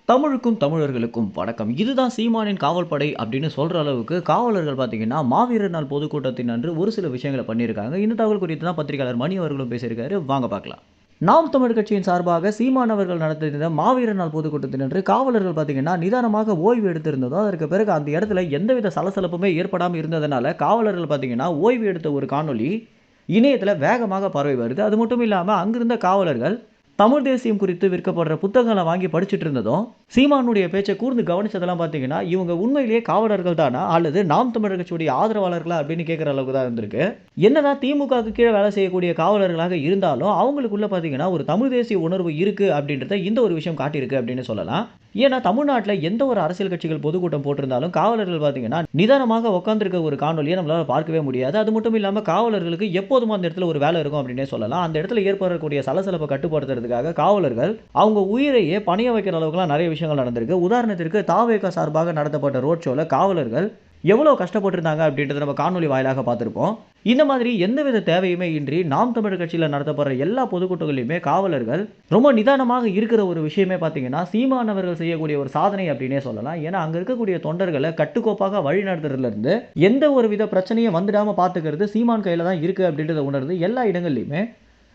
தமிழுக்கும் தமிழர்களுக்கும் வணக்கம். இதுதான் சீமானின் காவல் படை அப்படின்னு சொல்ற அளவுக்கு காவலர்கள் பார்த்தீங்கன்னா, மாவீரர் நாள் பொதுக்கூட்டத்தின் அன்று ஒரு சில விஷயங்கள பண்ணியிருக்காங்க. இந்த தகவல் குறித்து தான் பத்திரிகையாளர் மணி அவர்களும் பேசியிருக்காரு. வாங்க பார்க்கலாம். நாம் தமிழர் கட்சியின் சார்பாக சீமான் அவர்கள் நடத்தியிருந்த மாவீரர் நாள் பொதுக்கூட்டத்தினன்று காவலர்கள் பார்த்தீங்கன்னா, நிதானமாக ஓய்வு எடுத்திருந்ததும், அதற்கு பிறகு அந்த இடத்துல எந்தவித சலசலப்புமே ஏற்படாம இருந்ததனால, காவலர்கள் பார்த்தீங்கன்னா, ஓய்வு எடுத்த ஒரு காணொளி இணையத்தில வேகமாக பரவி வருது. அது மட்டும் இல்லாம அங்கிருந்த காவலர்கள் தமிழ் தேசியம் குறித்து விற்கப்படுற புத்தகங்கள வாங்கி படிச்சுட்டு இருந்ததும், சீமானுடைய பேச்ச கூர்ந்து கவனிச்சதெல்லாம் பார்த்தீங்கன்னா, இவங்க உண்மையிலேயே காவலர்கள் தானா? அல்லது நாம் தமிழர் கட்சியுடைய ஆதரவாளர்களா? அப்படின்னு கேட்கிற அளவுக்கு தான் இருந்திருக்கு. என்னதான் திமுகவுக்கு கீழ வேலை செய்யக்கூடிய காவலர்களாக இருந்தாலும், அவங்களுக்குள்ள பார்த்தீங்கன்னா, ஒரு தமிழ் தேசிய உணர்வு இருக்கு அப்படின்றத இந்த ஒரு விஷயம் காட்டியிருக்கு அப்படின்னு சொல்லலாம். ஏன்னா, தமிழ்நாட்டுல எந்த ஒரு அரசியல் கட்சிகள் பொதுக்கூட்டம் போட்டிருந்தாலும், காவலர்கள் பார்த்தீங்கன்னா, நிதானமாக உட்கார்ந்திருக்க ஒரு காணொளிய நம்மளால பார்க்கவே முடியாது. அது மட்டும் இல்லாம காவலர்களுக்கு எப்போதும் அந்த இடத்துல ஒரு வேலை இருக்கும் அப்படின்னே சொல்லலாம். அந்த இடத்துல ஏற்படக்கூடிய சலசலப்ப கட்டுப்படுத்துறதுக்காக காவலர்கள் அவங்க உயிரையே பணய வைக்கிற அளவுக்குலாம் நெறைய விஷயங்கள் நடந்திருக்கு. உதாரணத்திற்கு தாவேகா சார்பாக நடத்தப்பட்ட ரோட் ஷோல காவலர்கள் எவ்வளோ கஷ்டப்பட்டிருந்தாங்க அப்படின்றத நம்ம காணொளி வாயிலாக பார்த்திருப்போம். இந்த மாதிரி எந்தவித தேவையுமே இன்றி நாம் தமிழர் கட்சியில நடத்தப்படுற எல்லா பொதுக்கூட்டங்கள்லயுமே காவலர்கள் ரொம்ப நிதானமாக இருக்கிற ஒரு விஷயமே பார்த்தீங்கன்னா, சீமான் அவர்கள் செய்யக்கூடிய ஒரு சாதனை அப்படின்னே சொல்லலாம். ஏன்னா, அங்க இருக்கக்கூடிய தொண்டர்கள கட்டுக்கோப்பாக வழிநடத்துறதுலருந்து எந்த ஒரு வித பிரச்சனையும் வந்துடாம பார்த்துக்கிறது சீமான் கையில தான் இருக்கு அப்படின்றத உணர்ந்து எல்லா இடங்கள்லயுமே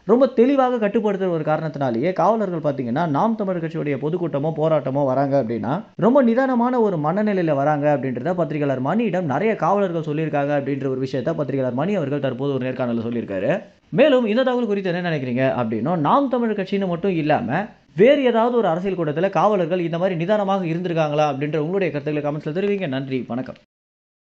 ரொம்ப தெளிவாக கட்டுப்படுத்துற ஒரு காரணத்தினாலேயே காவலர்கள் பார்த்தீங்கன்னா, நாம் தமிழர் கட்சியுடைய பொதுக்கூட்டமோ, போராட்டமோ வராங்க அப்படின்னா, ரொம்ப நிதானமான ஒரு மனநிலையில வராங்க அப்படின்றத பத்திரிகையாளர் மணியிடம் நெறைய காவலர்கள் சொல்லியிருக்காங்க அப்படின்ற ஒரு விஷயத்த பத்திரிகையாளர் மணி அவர்கள் தற்போது ஒரு நேர்காணல்ல சொல்லியிருக்காரு. மேலும் இந்த தகவல் குறித்து என்ன நினைக்கிறீங்க அப்படின்னும், நாம் தமிழர் கட்சின்னு மட்டும் இல்லாம, வேறு ஏதாவது ஒரு அரசியல் கூட்டத்தில காவலர்கள் இந்த மாரி நிதானமாக இருந்திருக்காங்களா? அப்படின்ற உங்களுடைய கருத்துக்கள கமெண்ட்ஸ்ல தெரிவிங்க. நன்றி, வணக்கம்.